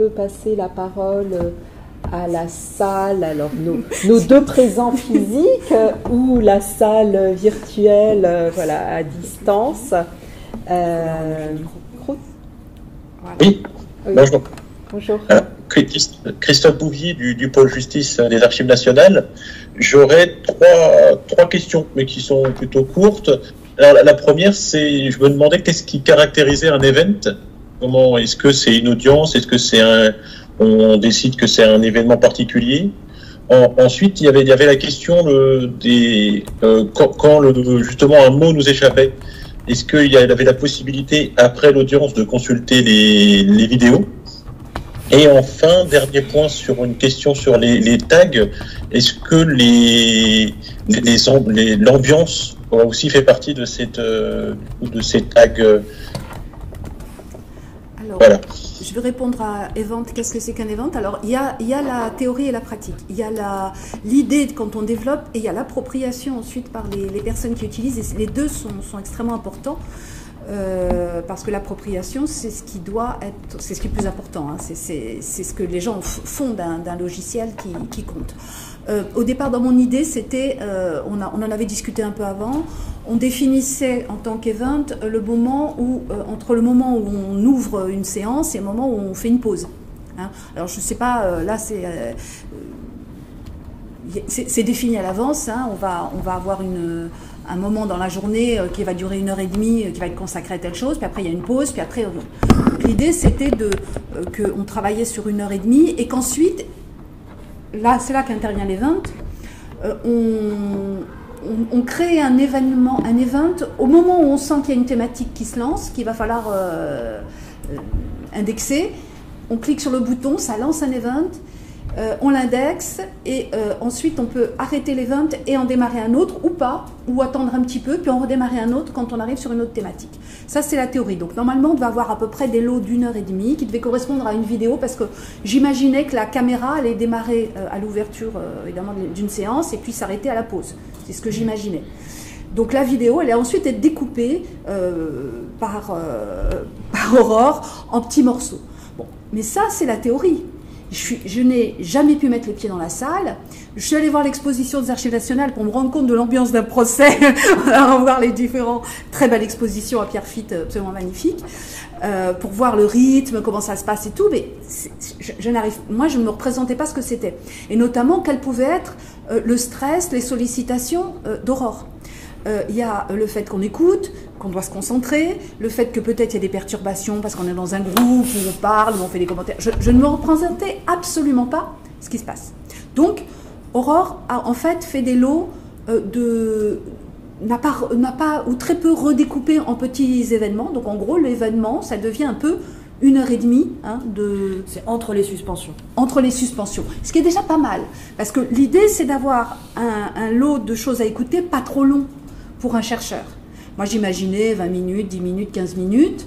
peut passer la parole à la salle, alors nos deux présents physiques ou la salle virtuelle, voilà, à distance. Oui, bonjour. Bonjour. Christophe Bouvier du pôle justice des Archives nationales. J'aurais trois questions, mais qui sont plutôt courtes. Alors, la première, c'est, je me demandais qu'est-ce qui caractérisait un event. Comment est-ce que c'est une audience? Est-ce que c'est on décide que c'est un événement particulier? Ensuite, il y avait la question quand justement un mot nous échappait. Est-ce qu'il y avait la possibilité, après l'audience, de consulter les vidéos? Et enfin, dernier point sur une question sur les tags, est-ce que l'ambiance aussi fait partie de ces tags? Alors, voilà. Je vais répondre à event. Qu'est-ce que c'est qu'un event? Alors, il y a la théorie et la pratique. Il y a l'idée quand on développe et il y a l'appropriation ensuite par les personnes qui utilisent. Et les deux sont extrêmement importants. Parce que l'appropriation, c'est ce qui doit être, c'est ce qui est le plus important. Hein. C'est ce que les gens font d'un logiciel qui compte. Au départ, dans mon idée, c'était, on en avait discuté un peu avant. On définissait en tant qu'event le moment où, entre le moment où on ouvre une séance et le moment où on fait une pause. Hein. Alors, je ne sais pas, là, c'est défini à l'avance. Hein. On va avoir un moment dans la journée qui va durer 1h30, qui va être consacré à telle chose, puis après il y a une pause, puis après... L'idée c'était qu'on travaillait sur 1h30 et qu'ensuite, là c'est là qu'intervient l'event, on crée un event au moment où on sent qu'il y a une thématique qui se lance, qu'il va falloir indexer, on clique sur le bouton, ça lance un event, on l'indexe et ensuite on peut arrêter l'event et en démarrer un autre ou pas, ou attendre un petit peu puis en redémarrer un autre quand on arrive sur une autre thématique. Ça c'est la théorie. Donc normalement on devait avoir à peu près des lots d'1h30 qui devaient correspondre à une vidéo parce que j'imaginais que la caméra allait démarrer à l'ouverture évidemment d'une séance et puis s'arrêter à la pause. C'est ce que j'imaginais. Donc la vidéo elle a ensuite été découpée par Aurore en petits morceaux. Bon, mais ça c'est la théorie. Je n'ai jamais pu mettre les pieds dans la salle. Je suis allée voir l'exposition des Archives nationales pour me rendre compte de l'ambiance d'un procès. On va voir les différents... Très belle exposition à Pierrefitte, absolument magnifique. Pour voir le rythme, comment ça se passe et tout. Mais moi, je ne me représentais pas ce que c'était. Et notamment, quel pouvait être le stress, les sollicitations d'Aurore. Il y a le fait qu'on écoute, qu'on doit se concentrer, le fait que peut-être il y a des perturbations parce qu'on est dans un groupe où on parle, où on fait des commentaires. Je ne me représentais absolument pas ce qui se passe. Donc, Aurore a en fait fait des lots n'a pas ou très peu redécoupé en petits événements. Donc, en gros, l'événement, ça devient un peu 1h30 de... C'est entre les suspensions. Entre les suspensions. Ce qui est déjà pas mal. Parce que l'idée, c'est d'avoir un lot de choses à écouter pas trop long pour un chercheur. Moi, j'imaginais 20 minutes, 10 minutes, 15 minutes,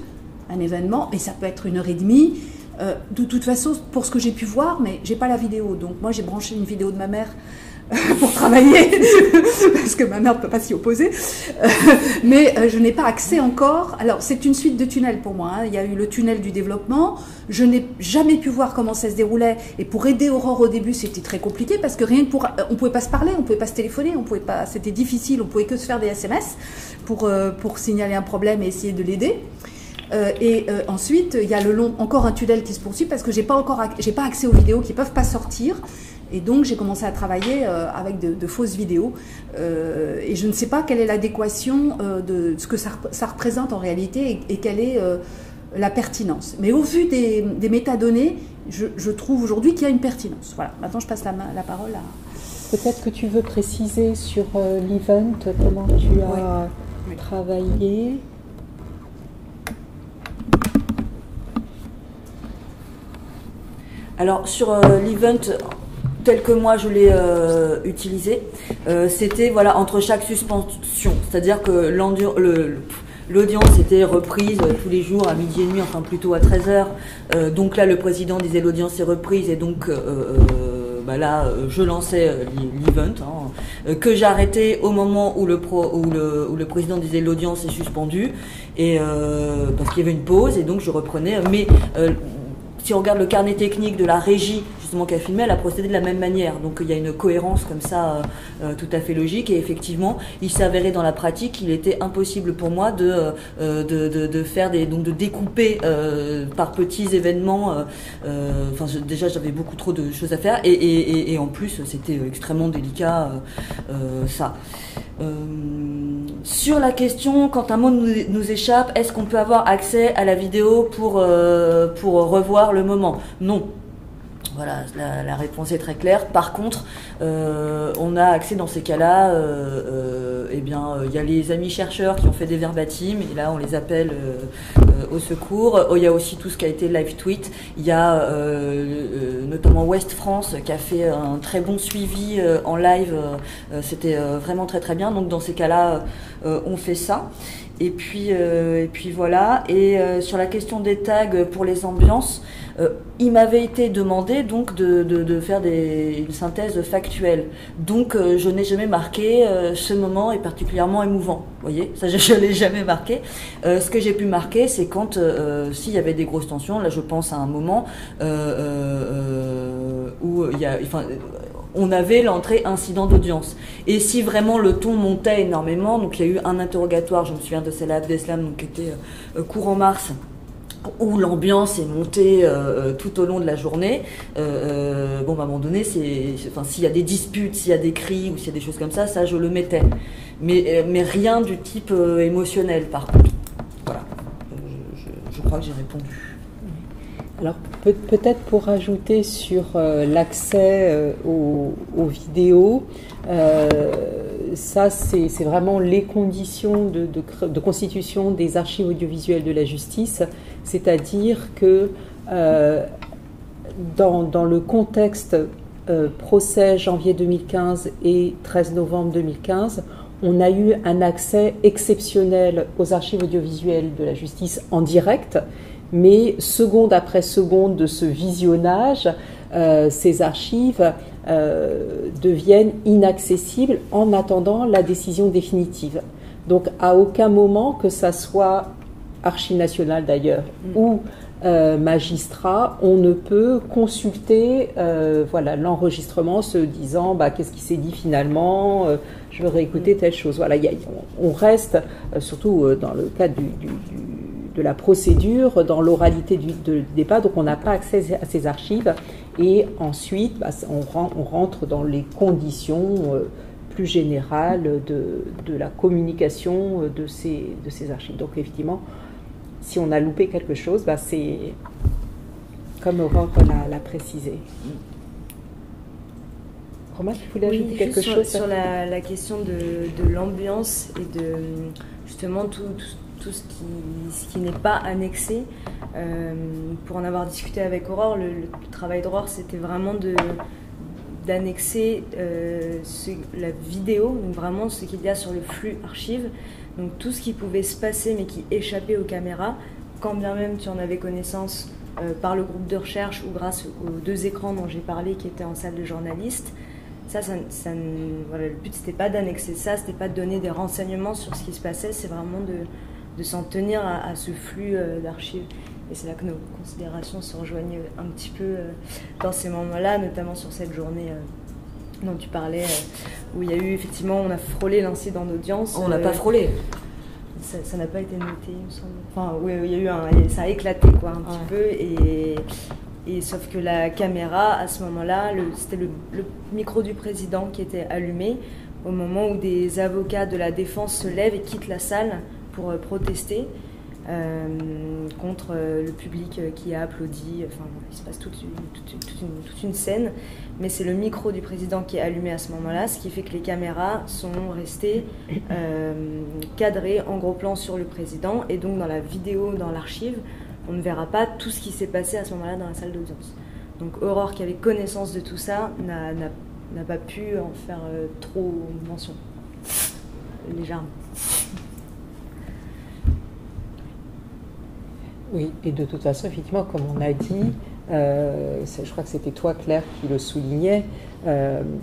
un événement, et ça peut être 1h30. De toute façon, pour ce que j'ai pu voir, mais j'ai pas la vidéo. Donc, moi, j'ai branché une vidéo de ma mère pour travailler, parce que ma mère ne peut pas s'y opposer. Mais je n'ai pas accès encore. Alors, c'est une suite de tunnels pour moi. Hein. Il y a eu le tunnel du développement. Je n'ai jamais pu voir comment ça se déroulait. Et pour aider Aurore au début, c'était très compliqué parce que rien que pour... On ne pouvait pas se parler, on ne pouvait pas se téléphoner, on pouvait pas... C'était difficile, on ne pouvait que se faire des SMS pour signaler un problème et essayer de l'aider. Ensuite, il y a encore un tunnel qui se poursuit parce que j'ai pas accès aux vidéos qui ne peuvent pas sortir. Et donc, j'ai commencé à travailler avec de fausses vidéos. Et je ne sais pas quelle est l'adéquation de ce que ça représente en réalité et quelle est la pertinence. Mais au vu des métadonnées, je trouve aujourd'hui qu'il y a une pertinence. Voilà. Maintenant, je passe la parole à... Peut-être que tu veux préciser sur l'event, comment tu as travaillé. Alors, sur l'event... tel que moi je l'ai utilisé, c'était voilà, entre chaque suspension, c'est-à-dire que l'audience était reprise tous les jours à midi et demi, enfin plutôt à 13h. Donc là, le président disait l'audience est reprise et donc là, je lançais l'event que j'arrêtais au moment où le président disait l'audience est suspendue et parce qu'il y avait une pause et donc je reprenais. Mais si on regarde le carnet technique de la régie justement qui a filmé, elle a procédé de la même manière. Donc il y a une cohérence comme ça tout à fait logique. Et effectivement, il s'est avéré dans la pratique qu'il était impossible pour moi de faire de découper par petits événements. Déjà j'avais beaucoup trop de choses à faire et en plus c'était extrêmement délicat ça. Sur la question, quand un mot nous échappe, est-ce qu'on peut avoir accès à la vidéo pour revoir le moment? Non. Voilà, la réponse est très claire. Par contre, on a accès dans ces cas-là, il y a les amis chercheurs qui ont fait des verbatim, et là on les appelle au secours. Il y a aussi tout ce qui a été live tweet. Il y a notamment Ouest France qui a fait un très bon suivi en live. C'était vraiment très très bien. Donc dans ces cas-là, on fait ça. Et puis voilà. Et sur la question des tags pour les ambiances, il m'avait été demandé donc de faire une synthèse factuelle. Donc je n'ai jamais marqué ce moment est particulièrement émouvant. Vous voyez, ça je l'ai jamais marqué. Ce que j'ai pu marquer, c'est quand s'il y avait des grosses tensions. Là, je pense à un moment où on avait l'entrée incident d'audience. Et si vraiment le ton montait énormément, donc il y a eu un interrogatoire, je me souviens de Salah Abdeslam, donc qui était courant mars, où l'ambiance est montée tout au long de la journée. À un moment donné, s'il y a des disputes, s'il y a des cris ou s'il y a des choses comme ça, ça je le mettais. Mais rien du type émotionnel, par contre. Voilà. Je crois que j'ai répondu. Alors peut-être pour rajouter sur l'accès aux vidéos, ça c'est vraiment les conditions de constitution des archives audiovisuelles de la justice, c'est-à-dire que dans le contexte procès janvier 2015 et 13 novembre 2015, on a eu un accès exceptionnel aux archives audiovisuelles de la justice en direct, mais seconde après seconde de ce visionnage, ces archives deviennent inaccessibles en attendant la décision définitive. Donc à aucun moment, que ça soit Archives nationales d'ailleurs ou magistrat, on ne peut consulter l'enregistrement se disant qu'est-ce qui s'est dit finalement, je veux réécouter telle chose. Voilà, on reste, surtout dans le cadre de la procédure, dans l'oralité du débat, donc on n'a pas accès à ces archives. Et ensuite, on rentre dans les conditions plus générales de la communication de ces archives. Donc effectivement, si on a loupé quelque chose, c'est comme Aurore l'a précisé. Romain, tu voulais ajouter quelque chose sur la question de l'ambiance et de justement tout ce qui n'est pas annexé. Pour en avoir discuté avec Aurore, le travail d'Aurore, c'était vraiment d'annexer la vidéo, donc vraiment ce qu'il y a sur le flux archive, donc tout ce qui pouvait se passer mais qui échappait aux caméras, quand bien même tu en avais connaissance par le groupe de recherche ou grâce aux 2 écrans dont j'ai parlé qui étaient en salle de journalistes. Le but c'était pas d'annexer ça, c'était pas de donner des renseignements sur ce qui se passait, c'est vraiment de s'en tenir à ce flux d'archives. Et c'est là que nos considérations se rejoignent un petit peu dans ces moments-là, notamment sur cette journée dont tu parlais, où il y a eu effectivement, on a frôlé l'incident d'audience. On n'a pas frôlé. Ça n'a pas été noté, il me semble. Enfin, oui, il y a ça a éclaté quoi, un petit peu. Et sauf que la caméra, à ce moment-là, c'était le micro du président qui était allumé au moment où des avocats de la défense se lèvent et quittent la salle pour protester contre le public qui a applaudi. Enfin, il se passe toute une scène, mais c'est le micro du président qui est allumé à ce moment-là, ce qui fait que les caméras sont restées cadrées en gros plan sur le président, et donc dans la vidéo, dans l'archive, on ne verra pas tout ce qui s'est passé à ce moment-là dans la salle d'audience. Donc Aurore, qui avait connaissance de tout ça, n'a pas pu en faire trop mention, légèrement. Oui, et de toute façon, effectivement, comme on a dit, je crois que c'était toi, Claire, qui le soulignait,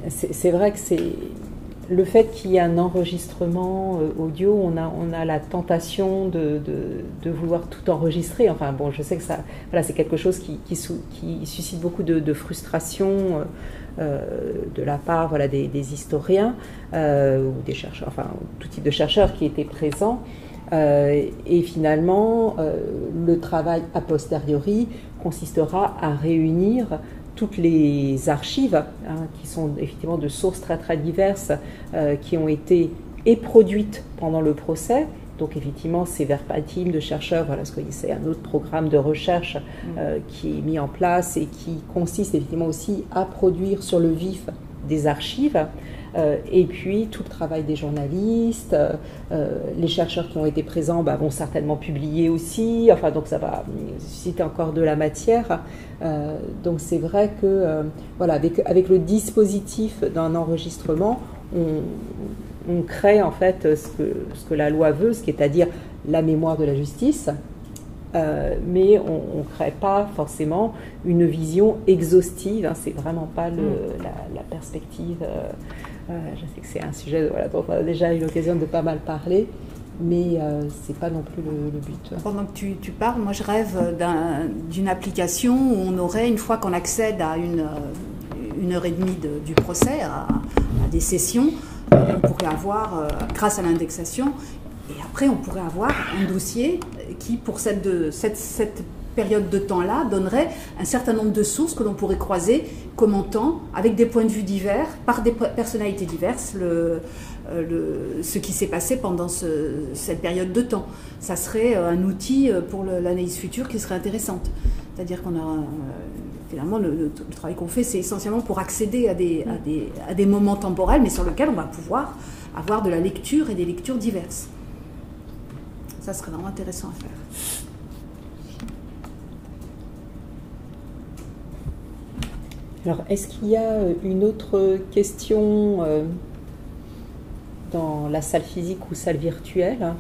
c'est vrai que le fait qu'il y ait un enregistrement audio, on a la tentation de vouloir tout enregistrer. Enfin bon, je sais que ça, voilà, c'est quelque chose qui suscite beaucoup de frustration de la part, voilà, des historiens ou des chercheurs, enfin tout type de chercheurs qui étaient présents. Et finalement, le travail a posteriori consistera à réunir toutes les archives, qui sont effectivement de sources très très diverses, qui ont été produites pendant le procès. Donc effectivement, c'est verbatim de chercheurs, voilà, parce que c'est un autre programme de recherche qui est mis en place et qui consiste effectivement aussi à produire sur le vif des archives. Et puis tout le travail des journalistes, les chercheurs qui ont été présents vont certainement publier aussi, enfin donc ça va susciter encore de la matière. Donc c'est vrai que voilà, avec le dispositif d'un enregistrement, on crée en fait ce que la loi veut, c'est-à-dire la mémoire de la justice, mais on ne crée pas forcément une vision exhaustive, c'est vraiment pas la perspective. Je sais que c'est un sujet voilà, dont on a déjà eu l'occasion de pas mal parler, mais c'est pas non plus le but. Pendant que tu parles, moi je rêve d'une application où on aurait, une fois qu'on accède à une heure et demie du procès, à des sessions, on pourrait avoir, grâce à l'indexation, et après on pourrait avoir un dossier qui, pour cette période de temps-là, donnerait un certain nombre de sources que l'on pourrait croiser, commentant, avec des points de vue divers, par des personnalités diverses, ce qui s'est passé pendant cette période de temps. Ça serait un outil pour l'analyse future qui serait intéressante. C'est-à-dire qu'on a... Finalement, le travail qu'on fait, c'est essentiellement pour accéder à des moments temporels, mais sur lesquels on va pouvoir avoir de la lecture et des lectures diverses. Ça serait vraiment intéressant à faire. Alors, est-ce qu'il y a une autre question dans la salle physique ou salle virtuelle?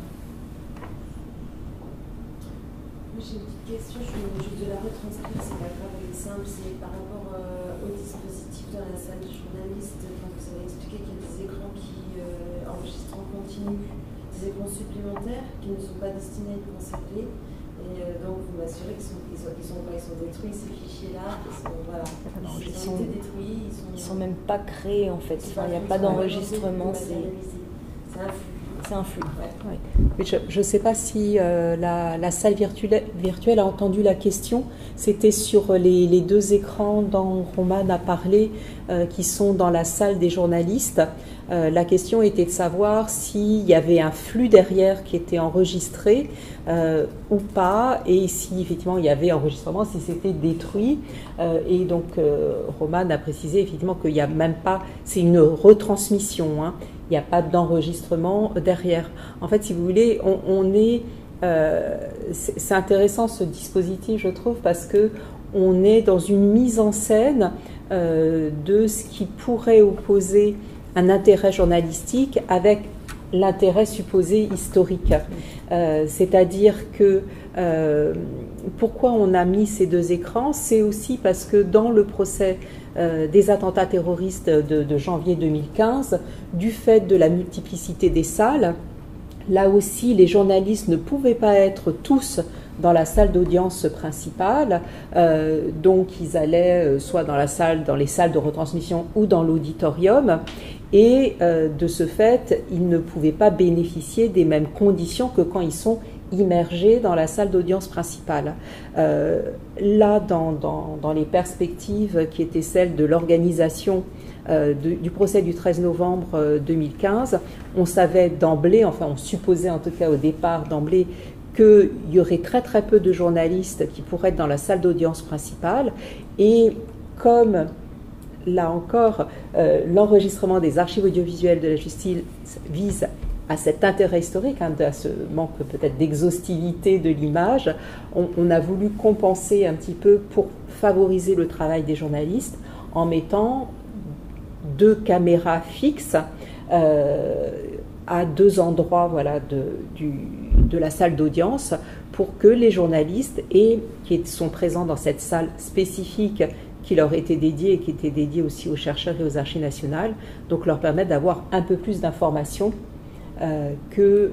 J'ai une petite question, je vais juste de la retranscrire, c'est pas grave, elle est simple, c'est par rapport au dispositif dans la salle de journaliste. Donc vous avez expliqué qu'il y a des écrans qui enregistrent en continu, des écrans supplémentaires qui ne sont pas destinés à être conservés. Et donc vous m'assurez qu'ils sont détruits, ces fichiers-là, voilà. Ils ont été détruits, ils sont même pas créés en fait. Enfin, il n'y a pas d'enregistrement, c'est un flux. Ouais. Ouais. Je ne sais pas si la salle virtuelle a entendu la question. C'était sur les deux écrans dont Roman a parlé, qui sont dans la salle des journalistes. La question était de savoir s'il y avait un flux derrière qui était enregistré ou pas, et si effectivement il y avait enregistrement, si c'était détruit. Et donc Roman a précisé effectivement qu'il n'y a même pas, c'est une retransmission, hein. Il n'y a pas d'enregistrement derrière. En fait, si vous voulez, c'est intéressant ce dispositif, je trouve, parce que on est dans une mise en scène de ce qui pourrait opposer un intérêt journalistique avec l'intérêt supposé historique. C'est-à-dire que pourquoi on a mis ces deux écrans, c'est aussi parce que dans le procès des attentats terroristes de janvier 2015, du fait de la multiplicité des salles, là aussi les journalistes ne pouvaient pas être tous dans la salle d'audience principale, donc ils allaient soit dans les salles de retransmission ou dans l'auditorium, et de ce fait, ils ne pouvaient pas bénéficier des mêmes conditions que quand ils sont immergés dans la salle d'audience principale. Là, dans les perspectives qui étaient celles de l'organisation du procès du 13 novembre 2015, on savait d'emblée, enfin on supposait en tout cas au départ d'emblée, qu'il y aurait très très peu de journalistes qui pourraient être dans la salle d'audience principale, et comme là encore l'enregistrement des archives audiovisuelles de la justice vise à cet intérêt historique, à ce manque peut-être d'exhaustivité de l'image, on a voulu compenser un petit peu pour favoriser le travail des journalistes en mettant deux caméras fixes à deux endroits, voilà, de la salle d'audience, pour que les journalistes qui sont présents dans cette salle spécifique qui leur était dédié et qui était dédié aussi aux chercheurs et aux archives nationales, donc leur permettre d'avoir un peu plus d'informations que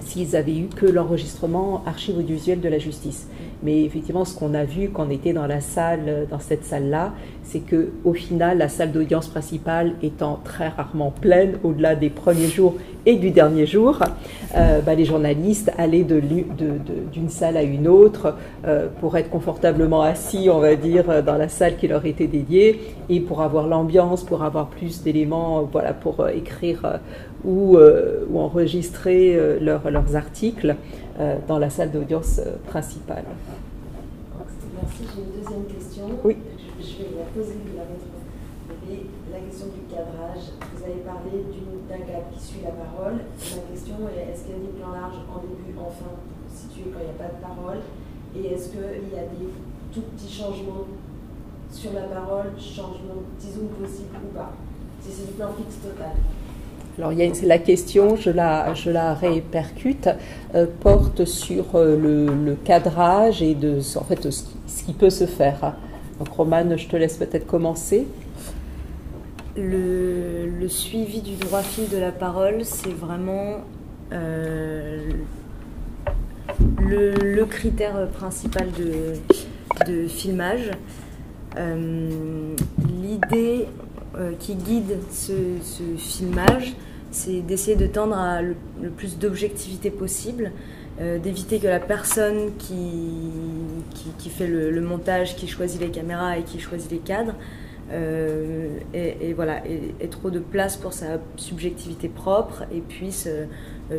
s'ils avaient eu que l'enregistrement archives audiovisuelles de la justice. Mais effectivement, ce qu'on a vu quand on était dans la salle, dans cette salle-là, c'est que au final, la salle d'audience principale étant très rarement pleine, au-delà des premiers jours et du dernier jour, les journalistes allaient d'une salle à une autre pour être confortablement assis, on va dire, dans la salle qui leur était dédiée, et pour avoir l'ambiance, pour avoir plus d'éléments, voilà, pour écrire ou enregistrer leurs articles dans la salle d'audience principale. Merci, j'ai une deuxième question. Oui. Je vais la poser, vous la mettre. La question du cadrage. Vous avez parlé d'un cadre qui suit la parole. Ma question est, est-ce qu'il y a des plans larges en début, en fin, situés quand il n'y a pas de parole? Et est-ce qu'il y a des tout petits changements sur la parole, changements, disons possibles ou pas? Si c'est du plan fixe total. Alors, la question, je la répercute, porte sur le cadrage et en fait, ce qui peut se faire. Donc, Romane, je te laisse peut-être commencer. Le suivi du droit fil de la parole, c'est vraiment le critère principal de filmage. L'idée qui guide ce filmage, c'est d'essayer de tendre à le plus d'objectivité possible, d'éviter que la personne qui fait le montage, qui choisit les caméras et qui choisit les cadres, ait trop de place pour sa subjectivité propre et puisse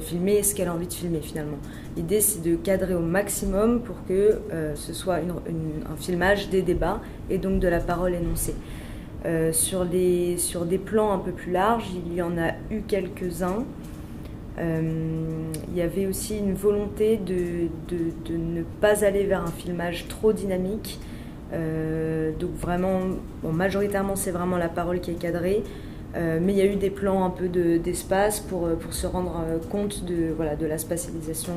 filmer ce qu'elle a envie de filmer finalement. L'idée, c'est de cadrer au maximum pour que ce soit un filmage des débats et donc de la parole énoncée. Sur des plans un peu plus larges, il y en a eu quelques-uns. Il y avait aussi une volonté de ne pas aller vers un filmage trop dynamique. Donc vraiment, majoritairement, c'est vraiment la parole qui est cadrée. Mais il y a eu des plans un peu d'espace pour se rendre compte de la spatialisation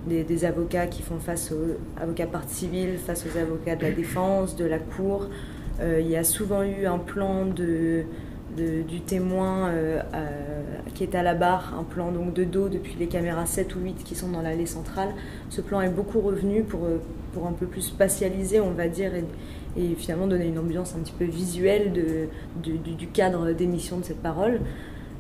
des avocats qui font face aux avocats partie civile, face aux avocats de la défense, de la cour. Il y a souvent eu un plan du témoin qui est à la barre, un plan donc de dos depuis les caméras 7 ou 8 qui sont dans l'allée centrale. Ce plan est beaucoup revenu pour un peu plus spatialiser, on va dire, et finalement donner une ambiance un petit peu visuelle du cadre d'émission de cette parole.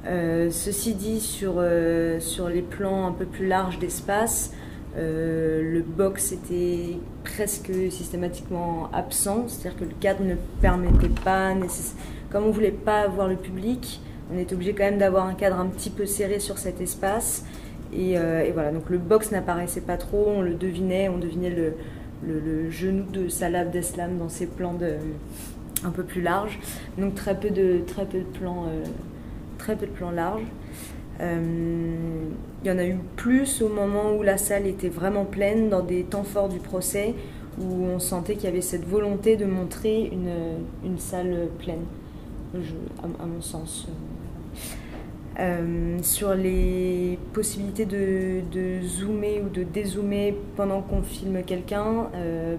Ceci dit, sur les plans un peu plus larges d'espace, le box était presque systématiquement absent, c'est-à-dire que le cadre ne permettait pas, comme on ne voulait pas voir le public, on était obligé quand même d'avoir un cadre un petit peu serré sur cet espace, et voilà, donc le box n'apparaissait pas trop, on le devinait, le genou de Salah Abdeslam dans ses plans un peu plus larges, donc très peu de plans larges. Il y en a eu plus au moment où la salle était vraiment pleine, dans des temps forts du procès, où on sentait qu'il y avait cette volonté de montrer une salle pleine, à mon sens. Sur les possibilités de zoomer ou de dézoomer pendant qu'on filme quelqu'un,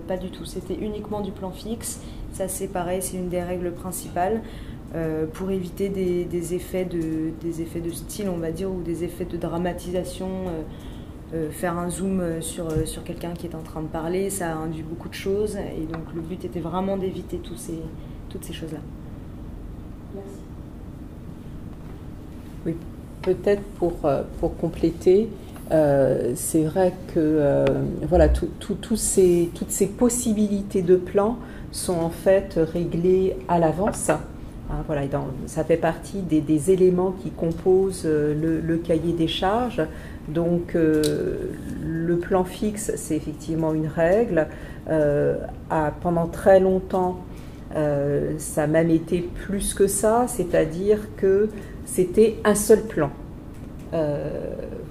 pas du tout. C'était uniquement du plan fixe. Ça, c'est pareil, c'est une des règles principales. Pour éviter des effets de style, on va dire, ou des effets de dramatisation. Faire un zoom sur quelqu'un qui est en train de parler, ça induit beaucoup de choses, et donc le but était vraiment d'éviter toutes ces choses-là. Merci. Oui, peut-être pour compléter, c'est vrai que voilà, toutes ces possibilités de plans sont en fait réglées à l'avance. Voilà, ça fait partie des éléments qui composent le cahier des charges. Donc, le plan fixe, c'est effectivement une règle. Pendant très longtemps, ça a même été plus que ça, c'est-à-dire que c'était un seul plan.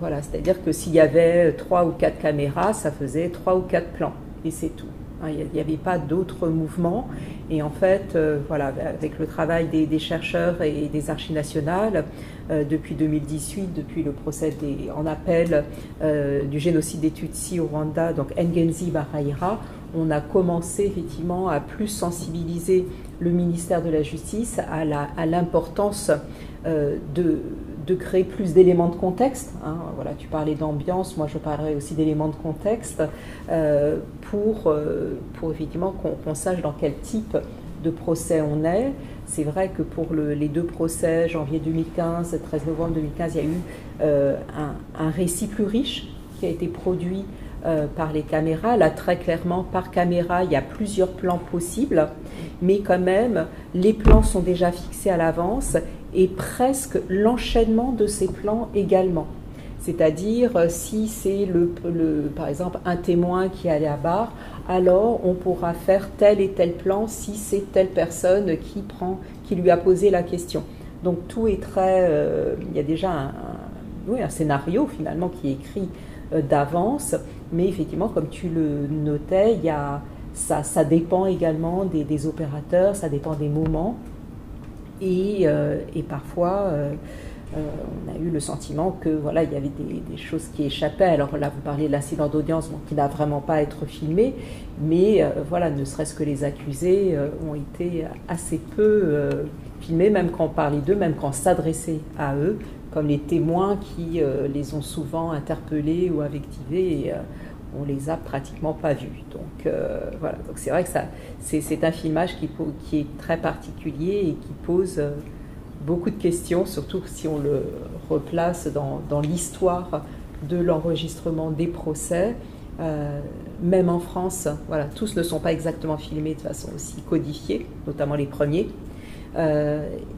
Voilà, c'est-à-dire que s'il y avait 3 ou 4 caméras, ça faisait 3 ou 4 plans, et c'est tout. Il n'y avait pas d'autres mouvements, et en fait, voilà, avec le travail des chercheurs et des archives nationales, depuis 2018, depuis le procès en appel du génocide des Tutsis au Rwanda, donc Ngenzi Baraira, on a commencé effectivement à plus sensibiliser le ministère de la Justice à l'importance de créer plus d'éléments de contexte. Hein. Voilà, tu parlais d'ambiance, moi je parlerai aussi d'éléments de contexte pour effectivement qu'on sache dans quel type de procès on est. C'est vrai que pour les 2 procès, janvier 2015, 13 novembre 2015, il y a eu un récit plus riche qui a été produit par les caméras. Là, très clairement, par caméra, il y a plusieurs plans possibles, mais quand même, les plans sont déjà fixés à l'avance et presque l'enchaînement de ces plans également. C'est-à-dire, si c'est par exemple un témoin qui est allé à barre, alors on pourra faire tel et tel plan si c'est telle personne qui lui a posé la question. Donc tout est très... il y a déjà un scénario finalement qui est écrit d'avance, mais effectivement, comme tu le notais, ça dépend également des opérateurs, ça dépend des moments, et parfois... on a eu le sentiment que voilà, il y avait des choses qui échappaient. Alors là, vous parliez de l'incident d'audience, qui n'a vraiment pas à être filmé, mais voilà, ne serait-ce que les accusés ont été assez peu filmés, même quand on parlait d'eux, même quand on s'adressait à eux, comme les témoins qui les ont souvent interpellés ou invectivés, et on les a pratiquement pas vus. Donc voilà, donc c'est vrai que c'est un filmage qui est très particulier et qui pose beaucoup de questions, surtout si on le replace dans l'histoire de l'enregistrement des procès. Même en France, voilà, tous ne sont pas exactement filmés de façon aussi codifiée, notamment les premiers.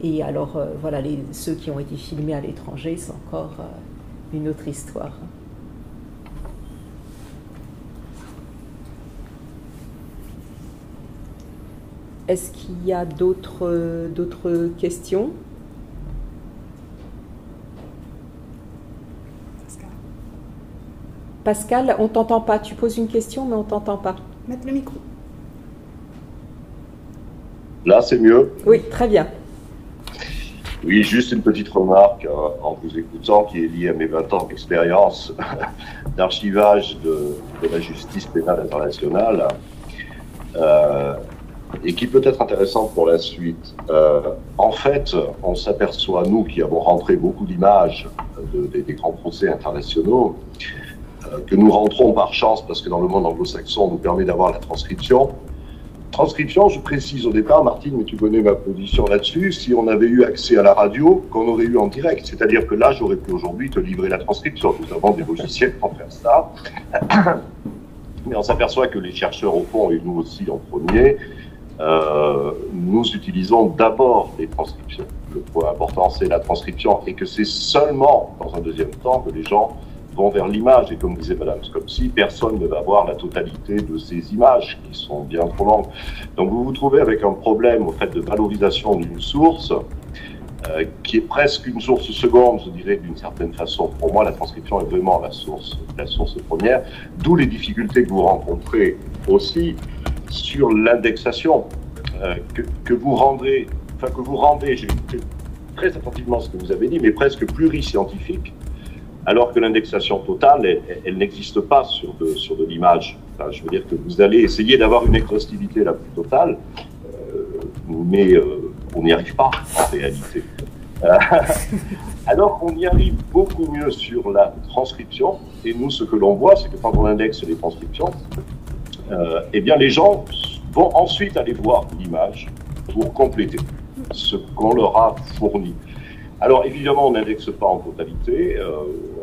Et alors, voilà, ceux qui ont été filmés à l'étranger, c'est encore une autre histoire. Est-ce qu'il y a d'autres questions ? Pascal, on ne t'entend pas. Tu poses une question, mais on ne t'entend pas. Mettre le micro. Là, c'est mieux. Oui, très bien. Oui, juste une petite remarque en vous écoutant qui est liée à mes 20 ans d'expérience d'archivage de la justice pénale internationale et qui peut être intéressante pour la suite. En fait, on s'aperçoit, nous qui avons rentré beaucoup d'images des grands procès internationaux, que nous rentrons par chance parce que dans le monde anglo-saxon, on nous permet d'avoir la transcription. Transcription, je précise au départ, Martine, mais tu connais ma position là-dessus, si on avait eu accès à la radio, qu'on aurait eu en direct. C'est-à-dire que là, j'aurais pu aujourd'hui te livrer la transcription. Nous avons des logiciels pour faire ça. Mais on s'aperçoit que les chercheurs au fond, et nous aussi en premier, nous utilisons d'abord les transcriptions. Le point important, c'est la transcription, et que c'est seulement, dans un deuxième temps, que les gens vont vers l'image. Et comme disait Madame Scopsi, personne ne va voir la totalité de ces images qui sont bien trop longues. Donc vous vous trouvez avec un problème au fait de valorisation d'une source qui est presque une source seconde, je dirais, d'une certaine façon. Pour moi, la transcription est vraiment la source première, d'où les difficultés que vous rencontrez aussi sur l'indexation que vous rendez, j'ai écouté très attentivement ce que vous avez dit, mais presque pluriscientifique, alors que l'indexation totale, elle n'existe pas sur de l'image. Enfin, je veux dire que vous allez essayer d'avoir une exhaustivité la plus totale, mais on n'y arrive pas en réalité. Alors qu'on y arrive beaucoup mieux sur la transcription, et nous, ce que l'on voit, c'est que quand on indexe les transcriptions, eh bien, les gens vont ensuite aller voir l'image pour compléter ce qu'on leur a fourni. Alors, évidemment, on n'indexe pas en totalité.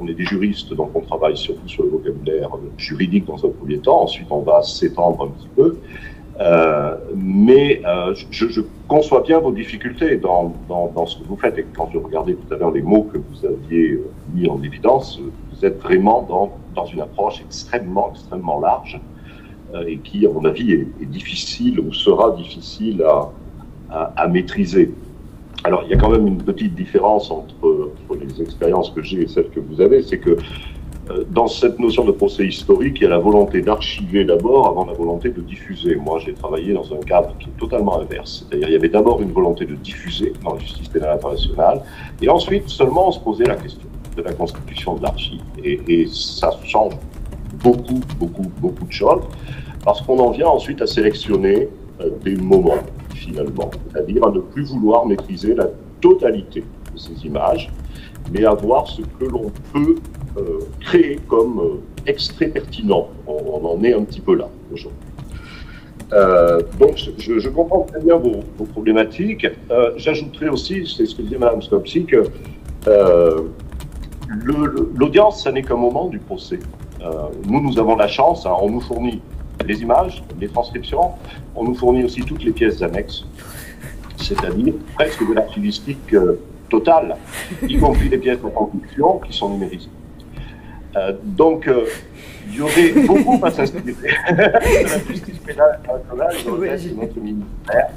On est des juristes, donc on travaille surtout sur le vocabulaire juridique dans un premier temps. Ensuite, on va s'étendre un petit peu. Mais je conçois bien vos difficultés dans ce que vous faites. Et quand je regardais tout à l'heure les mots que vous aviez mis en évidence, vous êtes vraiment dans une approche extrêmement large et qui, à mon avis, est difficile ou sera difficile à maîtriser. Alors, il y a quand même une petite différence entre les expériences que j'ai et celles que vous avez, c'est que dans cette notion de procès historique, il y a la volonté d'archiver d'abord avant la volonté de diffuser. Moi, j'ai travaillé dans un cadre qui est totalement inverse. C'est-à-dire, il y avait d'abord une volonté de diffuser dans la justice pénale internationale, et ensuite, seulement, on se posait la question de la constitution de l'archive. Et ça change beaucoup de choses. parce qu'on en vient ensuite à sélectionner des moments, finalement, c'est-à-dire à ne plus vouloir maîtriser la totalité de ces images, mais à voir ce que l'on peut créer comme extrait pertinent. On en est un petit peu là aujourd'hui. Donc, je comprends très bien vos problématiques. J'ajouterais aussi, c'est ce que disait Mme Skopsy, que l'audience, ça n'est qu'un moment du procès. Nous avons la chance, hein, on nous fournit les images, les transcriptions, on nous fournit aussi toutes les pièces annexes, c'est-à-dire presque de l'archivistique totale, y compris les pièces de transcription qui sont numérisées. Donc, il y aurait beaucoup à s'inspirer de la justice pénale internationale. Je regrette que notre ministère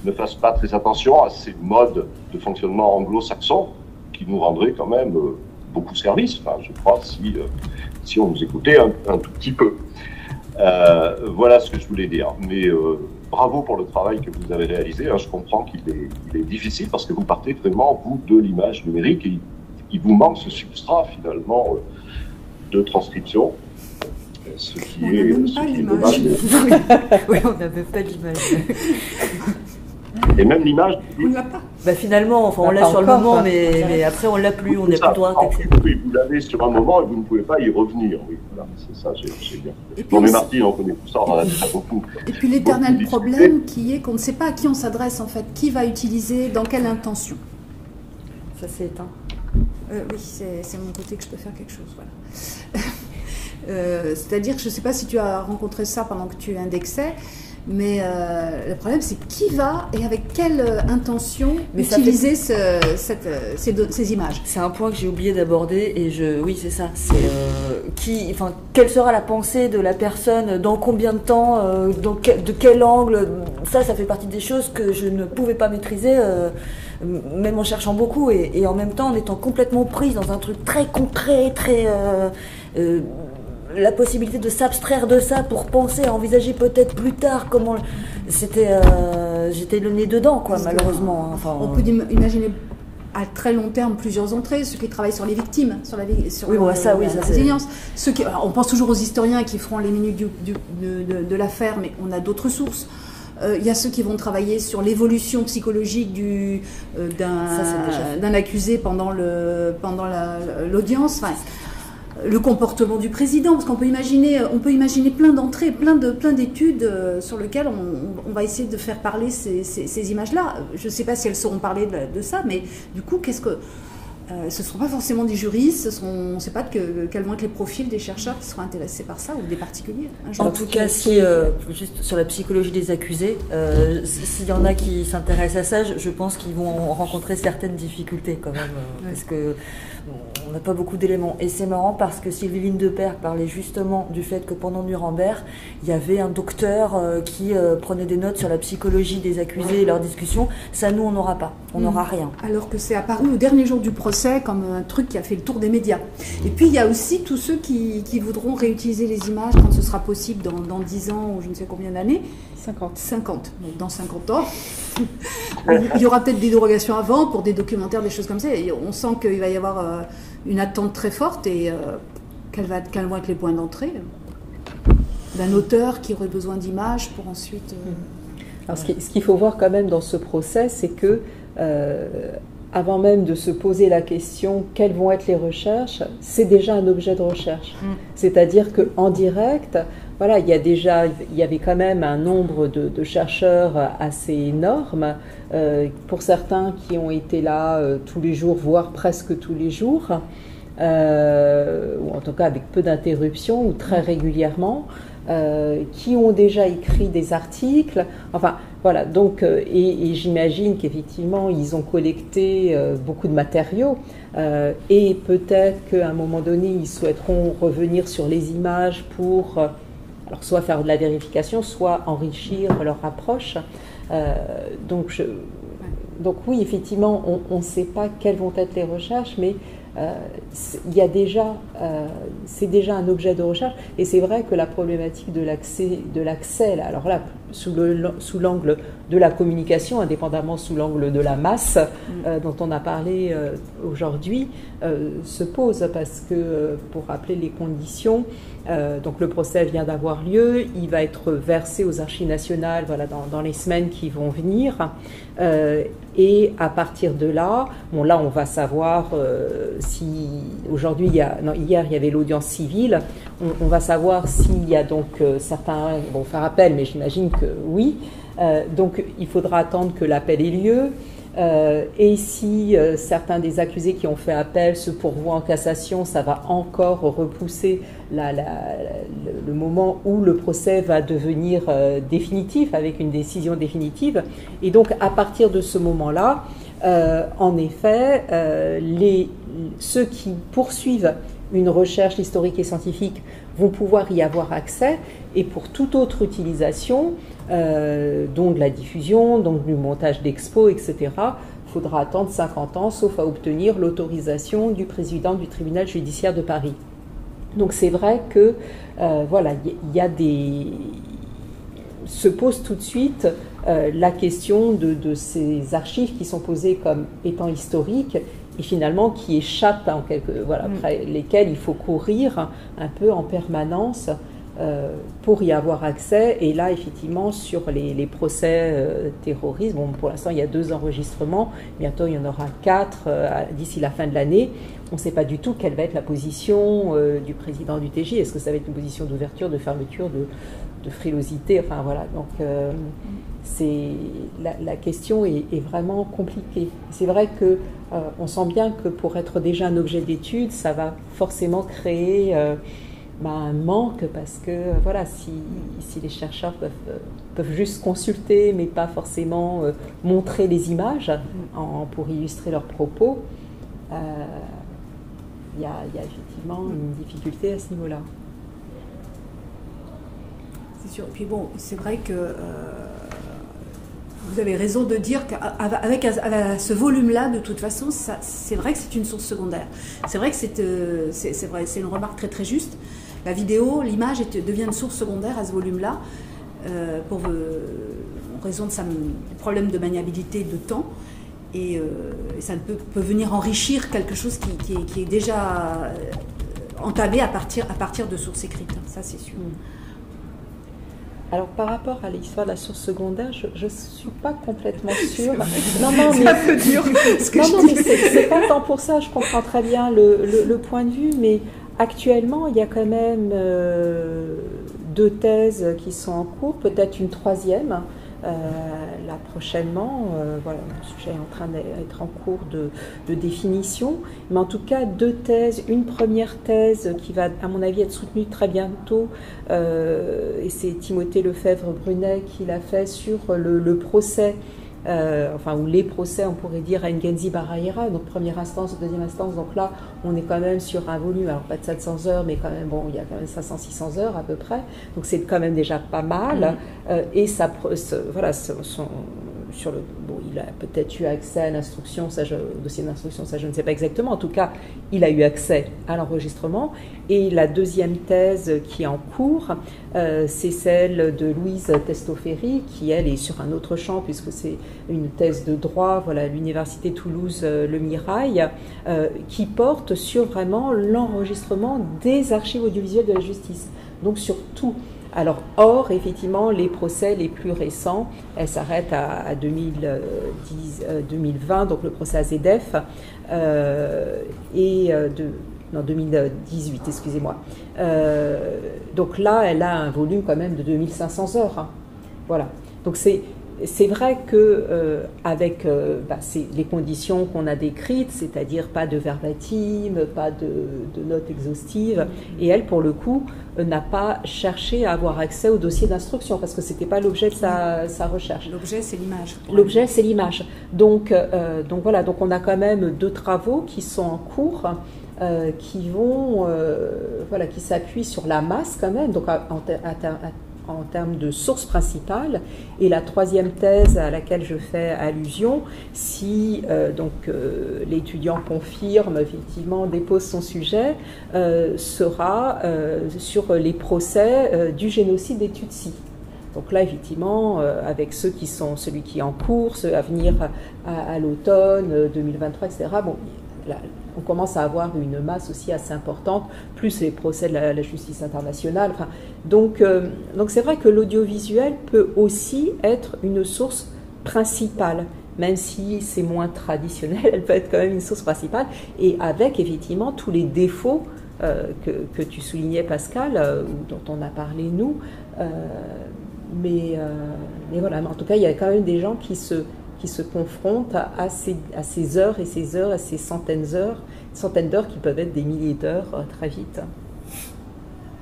ne fasse pas très attention à ces modes de fonctionnement anglo-saxons qui nous rendraient quand même beaucoup service, enfin, je crois, si on nous écoutait un tout petit peu. Voilà ce que je voulais dire. Mais bravo pour le travail que vous avez réalisé. Hein. Je comprends qu'il est difficile parce que vous partez vraiment, vous, de l'image numérique et il vous manque ce substrat, finalement, de transcription. Ce qui on est. n'a même pas l'image. Oui, on n'avait pas l'image. Et même l'image. On ne l'a pas. Bah finalement, enfin, on l'a sur le moment, mais après on l'a plus, on n'a plus le droit d'accéder. Oui, vous l'avez sur un moment et vous ne pouvez pas y revenir. Oui, voilà, c'est ça, j'ai bien. Non, mais Martine, on connaît tout ça, on en a déjà beaucoup. Et puis l'éternel problème qui est qu'on ne sait pas à qui on s'adresse en fait, qui va utiliser, dans quelle intention. Ça s'est éteint. Oui, c'est mon côté que je peux faire quelque chose, voilà. C'est-à-dire que je ne sais pas si tu as rencontré ça pendant que tu indexais, mais le problème c'est qui va et avec quelle intention utiliser ces images. C'est un point que j'ai oublié d'aborder et oui c'est ça, c'est quelle sera la pensée de la personne, dans combien de temps, de quel angle, ça fait partie des choses que je ne pouvais pas maîtriser, même en cherchant beaucoup et en même temps en étant complètement prise dans un truc très concret, très... la possibilité de s'abstraire de ça pour penser à envisager peut-être plus tard comment j'étais le nez dedans quoi. Parce malheureusement enfin, on peut imaginer à très long terme plusieurs entrées, ceux qui travaillent sur les victimes, sur la résilience, on pense toujours aux historiens qui feront les minutes de l'affaire, mais on a d'autres sources. Il y a ceux qui vont travailler sur l'évolution psychologique d'un accusé pendant l'audience. Enfin, le comportement du président, parce qu'on peut imaginer plein d'entrées, plein d'études sur lesquelles on va essayer de faire parler ces images-là. Je ne sais pas si elles sauront parler de ça, mais du coup, ce ne seront pas forcément des juristes, on ne sait pas quels vont être les profils des chercheurs qui seront intéressés par ça, ou des particuliers. En tout cas, juste sur la psychologie des accusés, s'il y en a qui s'intéressent à ça, je pense qu'ils vont rencontrer certaines difficultés quand même, parce que on n'a pas beaucoup d'éléments. Et c'est marrant parce que Sylvie Lindepère parlait justement du fait que pendant Nuremberg, il y avait un docteur qui prenait des notes sur la psychologie des accusés et leurs discussions. Ça, nous, on n'aura pas. On n'aura rien. Alors que c'est apparu au dernier jour du procès comme un truc qui a fait le tour des médias. Et puis, il y a aussi tous ceux qui voudront réutiliser les images quand ce sera possible dans 10 ans ou je ne sais combien d'années. 50. Donc, dans 50 ans. Il y aura peut-être des dérogations avant pour des documentaires, des choses comme ça. Et on sent qu'il va y avoir une attente très forte et quels vont être les points d'entrée d'un auteur qui aurait besoin d'images pour ensuite... Alors, ce qu'il faut voir quand même dans ce procès, c'est que avant même de se poser la question quelles vont être les recherches, c'est déjà un objet de recherche. C'est-à-dire qu'en direct, voilà, il y avait quand même un nombre de chercheurs assez énorme, pour certains qui ont été là tous les jours, voire presque tous les jours, ou en tout cas avec peu d'interruptions ou très régulièrement, qui ont déjà écrit des articles, enfin voilà, donc et j'imagine qu'effectivement ils ont collecté beaucoup de matériaux et peut-être qu'à un moment donné ils souhaiteront revenir sur les images pour alors soit faire de la vérification, soit enrichir leur approche. Donc oui, effectivement, on ne sait pas quelles vont être les recherches, mais il y a déjà, c'est déjà un objet de recherche, et c'est vrai que la problématique de l'accès, alors là, sous l'angle de la communication, indépendamment sous l'angle de la masse dont on a parlé aujourd'hui, se pose, parce que, pour rappeler les conditions, Donc le procès vient d'avoir lieu, il va être versé aux Archives nationales voilà, dans les semaines qui vont venir. Et à partir de là, bon là on va savoir si aujourd'hui, hier il y avait l'audience civile, on va savoir s'il y a donc certains vont faire appel, mais j'imagine que oui. Donc il faudra attendre que l'appel ait lieu. Et si certains des accusés qui ont fait appel se pourvoient en cassation, ça va encore repousser le moment où le procès va devenir définitif, avec une décision définitive. Et donc à partir de ce moment-là, en effet, ceux qui poursuivent une recherche historique et scientifique vont pouvoir y avoir accès, et pour toute autre utilisation, donc de la diffusion, donc du montage d'expos, etc., il faudra attendre 50 ans, sauf à obtenir l'autorisation du président du tribunal judiciaire de Paris. Donc c'est vrai que voilà, il y a se pose tout de suite la question de ces archives qui sont posées comme étant historiques et finalement qui échappent après lesquelles il faut courir un peu en permanence pour y avoir accès. Et là, effectivement, sur les procès terroristes, bon, pour l'instant, il y a 2 enregistrements, bientôt il y en aura 4 d'ici la fin de l'année. On ne sait pas du tout quelle va être la position du président du TJ. Est-ce que ça va être une position d'ouverture, de fermeture, de frilosité? Enfin voilà, donc la question est vraiment compliquée. C'est vrai que on sent bien que pour être déjà un objet d'étude, ça va forcément créer un manque, parce que voilà, si les chercheurs peuvent juste consulter mais pas forcément montrer les images pour illustrer leurs propos, il y a effectivement une difficulté à ce niveau-là. C'est sûr. Et puis bon, c'est vrai que vous avez raison de dire qu'avec ce volume-là, de toute façon, c'est vrai que c'est une source secondaire. C'est vrai que c'est une remarque très très juste. La vidéo, l'image devient une source secondaire à ce volume-là, en raison de du problème de maniabilité et de temps. Et ça peut venir enrichir quelque chose qui est déjà entamé à partir de sources écrites. Ça, c'est sûr. Alors, par rapport à l'histoire de la source secondaire, je ne suis pas complètement sûre. C'est un peu dur. Mais c'est pas tant pour ça. Je comprends très bien le point de vue, mais actuellement, il y a quand même 2 thèses qui sont en cours, peut-être une 3e. Là prochainement, voilà, le sujet est en train d'être en cours de définition, mais en tout cas 2 thèses, une première thèse qui va à mon avis être soutenue très bientôt, et c'est Timothée Lefebvre-Brunet qui l'a fait sur le procès, ou les procès, on pourrait dire, à Ngenzi Baraira, donc première instance, deuxième instance. Donc là, on est quand même sur un volume, alors pas de 700 heures, mais quand même, bon, il y a quand même 500-600 heures à peu près. Donc c'est quand même déjà pas mal. Et ça, voilà, il a peut-être eu accès à l'instruction, au dossier d'instruction, ça je ne sais pas exactement. En tout cas, il a eu accès à l'enregistrement. Et la deuxième thèse qui est en cours, c'est celle de Louise Testoferi, qui elle est sur un autre champ, puisque c'est une thèse de droit, voilà, à l'université Toulouse Le Mirail, qui porte sur vraiment l'enregistrement des archives audiovisuelles de la justice. Donc sur tout. Alors, or, effectivement, les procès les plus récents, elles s'arrêtent à 2020, donc le procès AZF, non, 2018, excusez-moi. Donc là, elle a un volume quand même de 2500 heures. Hein. Voilà. Donc c'est vrai que avec les conditions qu'on a décrites, c'est-à-dire pas de verbatim, pas de notes exhaustives, et elle, pour le coup, n'a pas cherché à avoir accès au dossier d'instruction, parce que c'était pas l'objet de sa recherche. L'objet, c'est l'image. L'objet, c'est l'image. Donc voilà, donc on a quand même 2 travaux qui sont en cours, qui vont, qui s'appuient sur la masse quand même, donc en termes de source principale. Et la 3e thèse à laquelle je fais allusion, si l'étudiant confirme, effectivement, dépose son sujet, sera sur les procès du génocide des Tutsis. Donc là, effectivement, avec celui qui est en cours, ceux à venir à l'automne 2023, etc., bon, on commence à avoir une masse aussi assez importante, plus les procès de la justice internationale. Enfin, donc c'est vrai que l'audiovisuel peut aussi être une source principale, même si c'est moins traditionnel, elle peut être quand même une source principale, et avec effectivement tous les défauts que tu soulignais, Pascal, ou dont on a parlé nous. Mais voilà, mais en tout cas, il y a quand même des gens qui se confrontent à ces heures et ces heures, à ces centaines d'heures qui peuvent être des milliers d'heures très vite.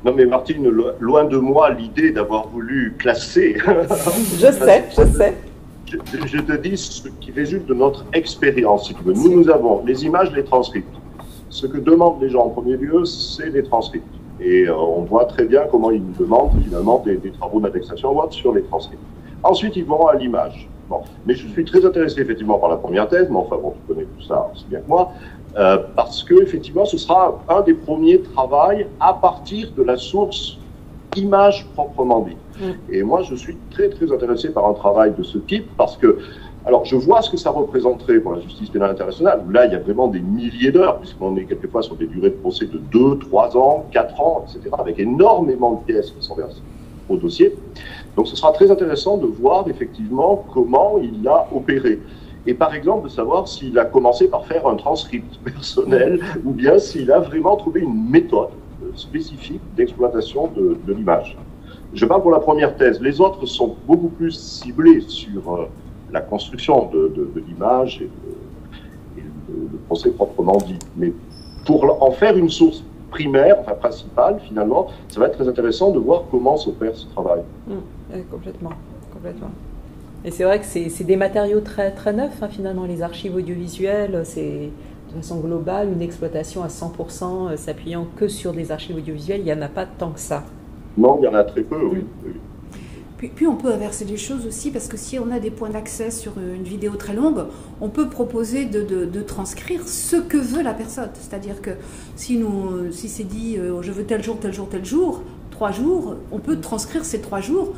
Non mais Martine, loin de moi l'idée d'avoir voulu classer. Je sais. Je te dis ce qui résulte de notre expérience, si tu veux. Nous avons les images, les transcripts. Ce que demandent les gens en premier lieu, c'est les transcripts. Et on voit très bien comment ils nous demandent finalement des travaux d'indexation web sur les transcripts. Ensuite, ils vont à l'image. Bon. Mais je suis très intéressé effectivement par la première thèse, mais enfin bon, tu connais tout ça aussi bien que moi, parce que effectivement, ce sera un des premiers travaux à partir de la source image proprement dit. Et moi, je suis très intéressé par un travail de ce type parce que, alors, je vois ce que ça représenterait pour la justice pénale internationale, où là, il y a vraiment des milliers d'heures, puisqu'on est quelquefois sur des durées de procès de 2, 3 ans, 4 ans, etc., avec énormément de pièces qui sont versées au dossier. Donc, ce sera très intéressant de voir effectivement comment il a opéré. Et par exemple, de savoir s'il a commencé par faire un transcript personnel, ou bien s'il a vraiment trouvé une méthode spécifique d'exploitation de l'image. Je parle pour la première thèse. Les autres sont beaucoup plus ciblés sur la construction de l'image et le procès proprement dit. Mais pour en faire une source primaire, enfin principale, finalement, ça va être très intéressant de voir comment s'opère ce travail. Complètement. Et c'est vrai que c'est des matériaux très neufs, hein, finalement, les archives audiovisuelles, c'est de façon globale une exploitation à 100% s'appuyant que sur des archives audiovisuelles, il n'y en a pas tant que ça. Non, il y en a très peu, oui. Puis on peut inverser les choses aussi, parce que si on a des points d'accès sur une vidéo très longue, on peut proposer de transcrire ce que veut la personne. C'est-à-dire que si c'est dit je veux tel jour, 3 jours, on peut transcrire ces 3 jours,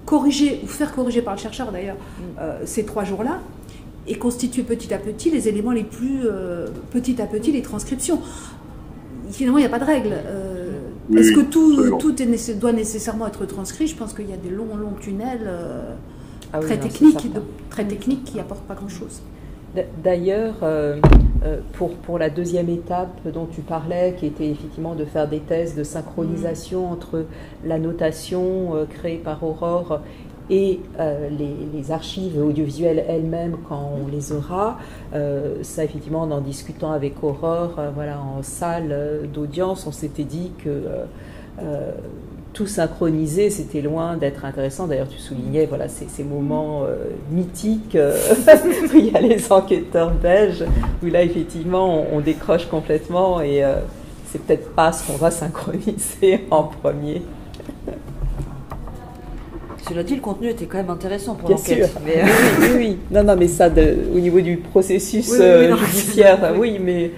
corriger ou faire corriger par le chercheur d'ailleurs ces 3 jours-là, et constituer petit à petit les éléments les plus petit à petit les transcriptions. Finalement, il n'y a pas de règle. Est-ce que tout doit nécessairement être transcrit? Je pense qu'il y a des longs tunnels très techniques qui n'apportent pas grand-chose. D'ailleurs, pour la deuxième étape dont tu parlais, qui était effectivement de faire des tests de synchronisation entre la notation créée par Aurore et les archives audiovisuelles elles-mêmes quand on les aura, ça effectivement en discutant avec Aurore, en salle d'audience, on s'était dit que tout synchroniser, c'était loin d'être intéressant. D'ailleurs, tu soulignais ces moments mythiques où il y a les enquêteurs belges, où là effectivement on décroche complètement et c'est peut-être pas ce qu'on va synchroniser en premier. Cela dit, le contenu était quand même intéressant pour l'enquête. Mais oui. Non, mais ça, au niveau du processus judiciaire, mais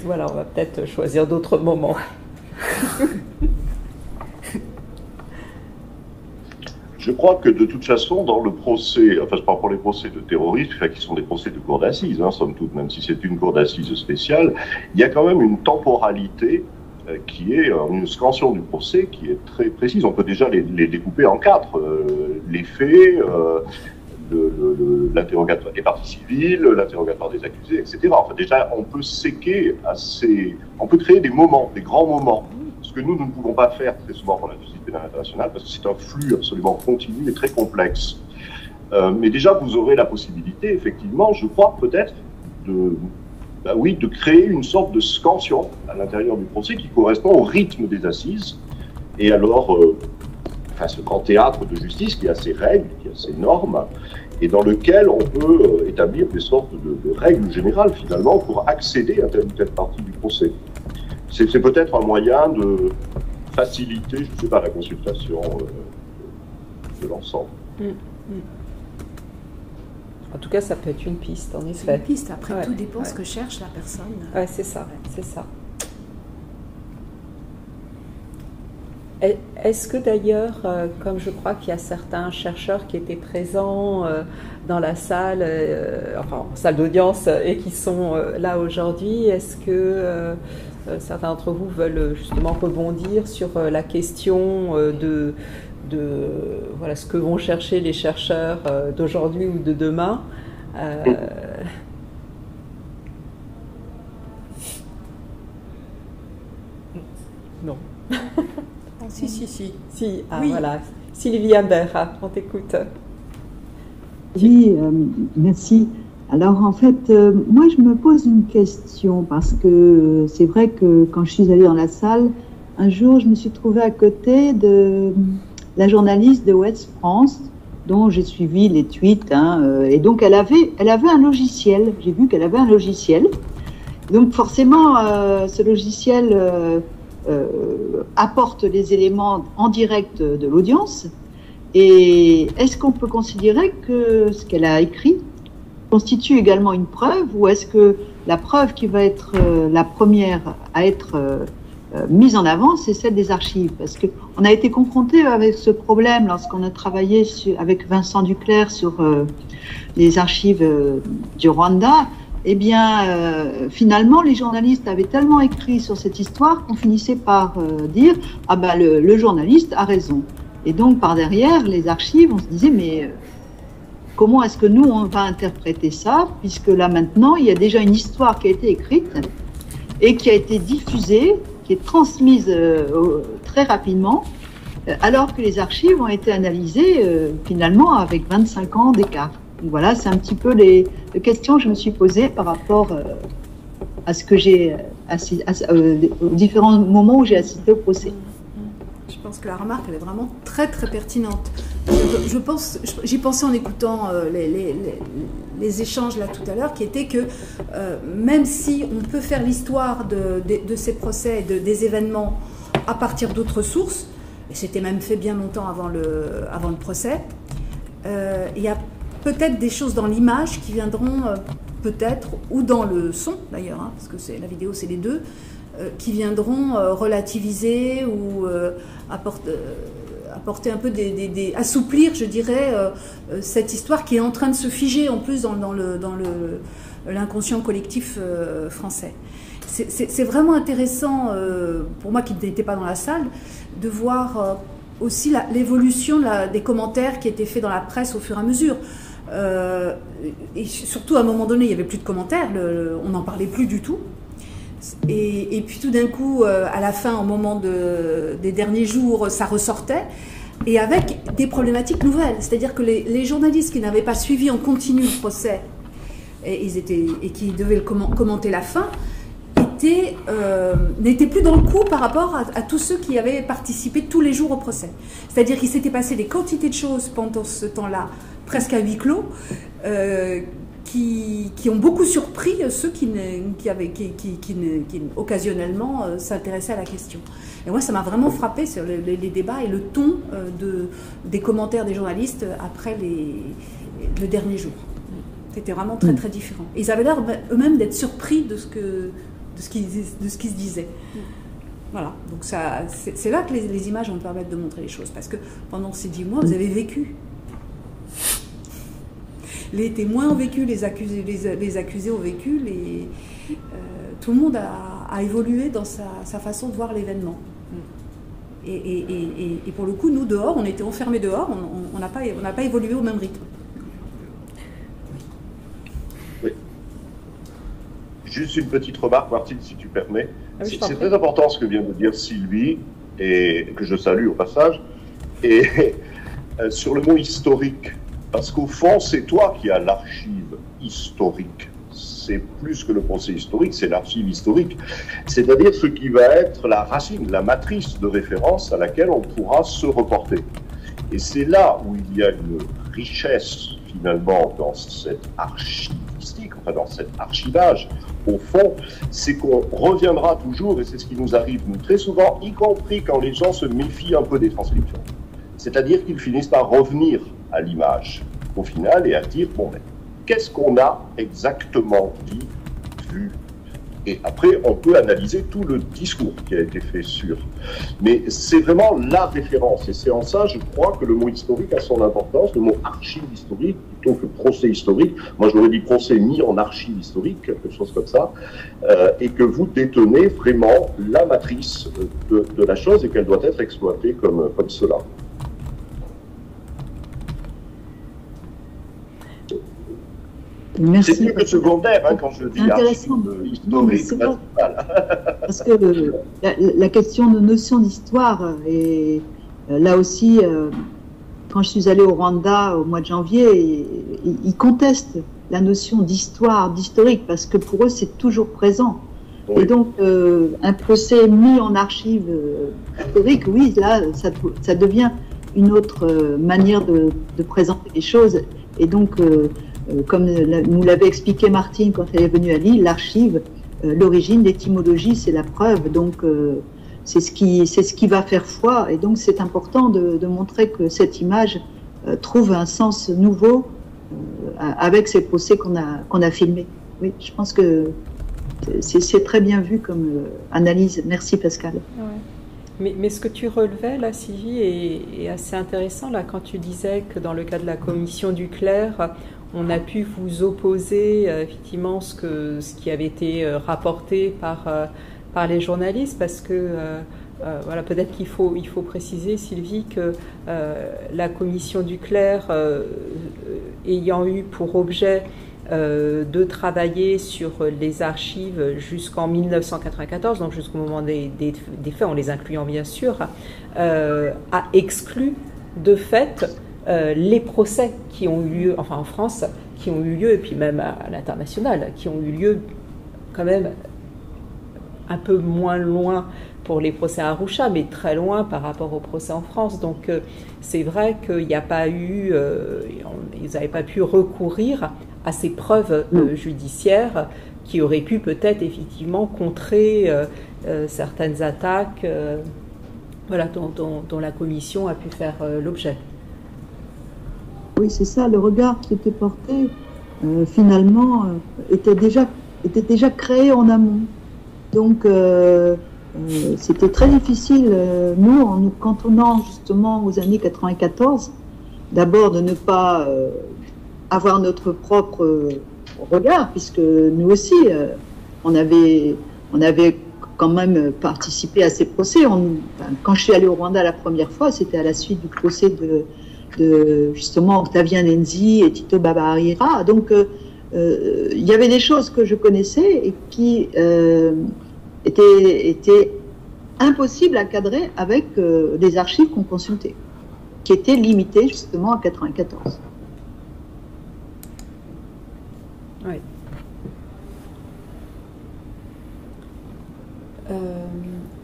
on va peut-être choisir d'autres moments. Je crois que de toute façon, dans le procès, enfin je parle pour les procès de terroristes, qui sont des procès de cour d'assises, somme toute, même si c'est une cour d'assises spéciale, il y a quand même une temporalité qui est une scansion du procès qui est très précise. On peut déjà les découper en 4. Les faits, l'interrogatoire des parties civiles, l'interrogatoire des accusés, etc. Enfin déjà, on peut séquer on peut créer des moments, des grands moments, ce que nous ne pouvons pas faire très souvent pour la justice pénale internationale, parce que c'est un flux absolument continu et très complexe. Mais déjà, vous aurez la possibilité, effectivement, je crois peut-être, de créer une sorte de scansion à l'intérieur du procès qui correspond au rythme des assises. Et alors, ce grand théâtre de justice qui a ses règles, qui a ses normes, et dans lequel on peut établir des sortes de règles générales, finalement, pour accéder à telle ou telle partie du procès. C'est peut-être un moyen de faciliter, je ne sais pas, la consultation de l'ensemble. En tout cas, ça peut être une piste, en effet. C'est une piste. Après, tout dépend ce que cherche la personne. C'est ça. Est-ce que d'ailleurs, comme je crois qu'il y a certains chercheurs qui étaient présents dans la salle, enfin en salle d'audience, et qui sont là aujourd'hui, est-ce que certains d'entre vous veulent justement rebondir sur la question de voilà, ce que vont chercher les chercheurs d'aujourd'hui ou de demain? Non. Si. Ah, oui. Voilà. Sylvie Imbert, on t'écoute. Oui, merci. Alors en fait, moi je me pose une question parce que c'est vrai que quand je suis allée dans la salle, un jour je me suis trouvée à côté de la journaliste de Ouest France dont j'ai suivi les tweets, et donc elle avait un logiciel. J'ai vu qu'elle avait un logiciel. Donc forcément, ce logiciel apporte les éléments en direct de l'audience. Et est-ce qu'on peut considérer que ce qu'elle a écrit constitue également une preuve, ou est-ce que la preuve qui va être la première à être mise en avant, c'est celle des archives? Parce qu'on a été confronté avec ce problème lorsqu'on a travaillé avec Vincent Duclerc sur les archives du Rwanda. Eh bien, finalement, les journalistes avaient tellement écrit sur cette histoire qu'on finissait par dire « Ah ben, le journaliste a raison ». Et donc, par derrière, les archives, on se disait « Mais comment est-ce que nous, on va interpréter ça ?» Puisque là, maintenant, il y a déjà une histoire qui a été écrite et qui a été diffusée, qui est transmise très rapidement, alors que les archives ont été analysées, finalement, avec 25 ans d'écart. Voilà, c'est un petit peu les questions que je me suis posées par rapport à ce que j'ai aux différents moments où j'ai assisté au procès. Je pense que la remarque, elle est vraiment très très pertinente. J'y pensais en écoutant les échanges là tout à l'heure, qui étaient que même si on peut faire l'histoire de ces procès, des événements à partir d'autres sources, et c'était même fait bien longtemps avant le procès, il y a peut-être des choses dans l'image qui viendront peut-être, ou dans le son d'ailleurs, parce que la vidéo c'est les deux, qui viendront relativiser ou apporter un peu assouplir, je dirais, cette histoire qui est en train de se figer en plus dans l'inconscient collectif français. C'est vraiment intéressant, pour moi qui n'étais pas dans la salle, de voir aussi l'évolution des commentaires qui étaient faits dans la presse au fur et à mesure. Et surtout, à un moment donné, il n'y avait plus de commentaires, on n'en parlait plus du tout. Et puis tout d'un coup, à la fin, au moment des derniers jours, ça ressortait, et avec des problématiques nouvelles. C'est-à-dire que les journalistes qui n'avaient pas suivi en continu le procès et qui devaient commenter la fin, n'étaient plus dans le coup par rapport à tous ceux qui avaient participé tous les jours au procès. C'est-à-dire qu'il s'était passé des quantités de choses pendant ce temps-là, presque à huis clos, qui ont beaucoup surpris ceux qui occasionnellement s'intéressaient à la question. Et moi, ça m'a vraiment frappé sur les débats et le ton des commentaires des journalistes après le dernier jour. C'était vraiment très très différent. Et ils avaient l'air eux-mêmes d'être surpris de ce qui se disait. Voilà, donc c'est là que les images vont permettre de montrer les choses, parce que pendant ces 10 mois, vous avez vécu. Les témoins ont vécu, les accusés ont vécu, tout le monde a évolué dans sa façon de voir l'événement. Et pour le coup, nous, dehors, on était enfermés dehors, on n'a pas évolué au même rythme. Oui. Juste une petite remarque, Martine, si tu permets. C'est très important ce que vient de dire Sylvie, et que je salue au passage, et sur le mot historique. Parce qu'au fond, c'est toi qui as l'archive historique. C'est plus que le procès historique, c'est l'archive historique. C'est-à-dire ce qui va être la racine, la matrice de référence à laquelle on pourra se reporter. Et c'est là où il y a une richesse, finalement, dans cette archivistique, enfin dans cet archivage. Au fond, c'est qu'on reviendra toujours, et c'est ce qui nous arrive, nous, très souvent, y compris quand les gens se méfient un peu des transcriptions. C'est-à-dire qu'ils finissent par revenir à l'image, au final, et à dire, bon, mais qu'est-ce qu'on a exactement dit, vu? Et après, on peut analyser tout le discours qui a été fait sur. Mais c'est vraiment la référence. Et c'est en ça, je crois, que le mot historique a son importance, le mot archive historique, plutôt que procès historique. Moi, je l'aurais dit procès mis en archive historique, quelque chose comme ça. Et que vous détenez vraiment la matrice de la chose et qu'elle doit être exploitée comme cela. Merci. C'est plus que secondaire quand je dis intéressant. Historique. Non, parce que la question de notion d'histoire, et là aussi, quand je suis allée au Rwanda au mois de janvier, ils contestent la notion d'histoire, d'historique, parce que pour eux, c'est toujours présent. Oui. Et donc, un procès mis en archive historique, oui, là, ça devient une autre manière de présenter les choses. Et donc, comme nous l'avait expliqué Martine quand elle est venue à Lille, l'archive, l'origine, l'étymologie, c'est la preuve. Donc, c'est ce qui va faire foi. Et donc, c'est important de montrer que cette image trouve un sens nouveau avec ces procès qu'on a filmés. Oui, je pense que c'est très bien vu comme analyse. Merci Pascal. Ouais. Mais ce que tu relevais là, Sylvie, est assez intéressant là quand tu disais que dans le cas de la commission du clerc, on a pu vous opposer effectivement ce qui avait été rapporté par les journalistes, parce que voilà, peut-être qu'il faut préciser, Sylvie, que la commission du clerc ayant eu pour objet de travailler sur les archives jusqu'en 1994, donc jusqu'au moment des faits, en les incluant bien sûr, a exclu de fait les procès qui ont eu lieu, enfin en France, qui ont eu lieu, et puis même à l'international, qui ont eu lieu quand même un peu moins loin pour les procès à Arusha, mais très loin par rapport aux procès en France. Donc c'est vrai qu'il n'y a pas eu, ils n'avaient pas pu recourir à ces preuves judiciaires qui auraient pu peut-être effectivement contrer certaines attaques voilà, dont la commission a pu faire l'objet. Oui, c'est ça, le regard qui était porté, finalement, était déjà créé en amont. Donc, c'était très difficile, nous, en nous cantonnant justement aux années 94, d'abord de ne pas avoir notre propre regard, puisque nous aussi, on avait quand même participé à ces procès. Quand je suis allée au Rwanda la première fois, c'était à la suite du procès de justement Octavien Nenzi et Tito Babarira. Donc, il y avait des choses que je connaissais et qui étaient impossibles à cadrer avec des archives qu'on consultait, qui étaient limitées justement à 94. Oui.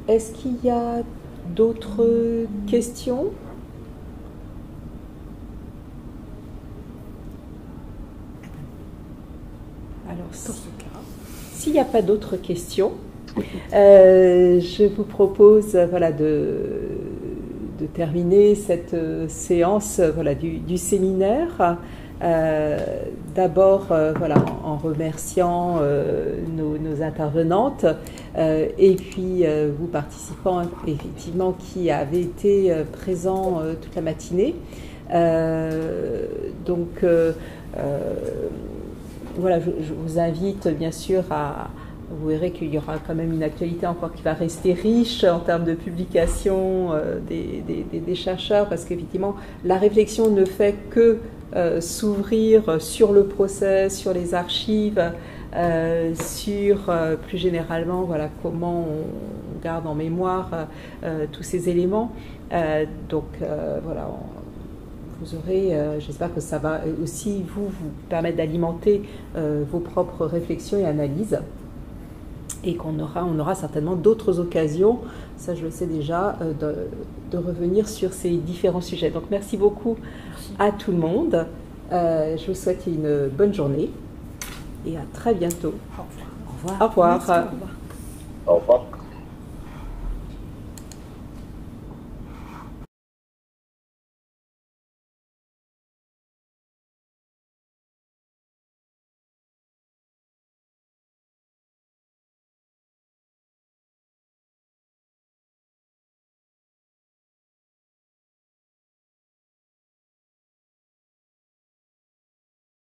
Est-ce qu'il y a d'autres questions ? Alors, s'il n'y a pas d'autres questions, je vous propose voilà, de terminer cette séance voilà, du séminaire. D'abord voilà, en remerciant nos intervenantes et puis vous participants effectivement qui avez été présents toute la matinée. Donc voilà, je vous invite bien sûr vous verrez qu'il y aura quand même une actualité encore qui va rester riche en termes de publication des chercheurs, parce qu'effectivement la réflexion ne fait que s'ouvrir sur le procès, sur les archives, sur plus généralement voilà, comment on garde en mémoire tous ces éléments. Donc voilà, vous aurez, j'espère que ça va aussi vous permettre d'alimenter vos propres réflexions et analyses, et on aura certainement d'autres occasions, ça je le sais déjà, de revenir sur ces différents sujets. Donc merci beaucoup à tout le monde. Je vous souhaite une bonne journée et à très bientôt. Au revoir. Au revoir. Au revoir.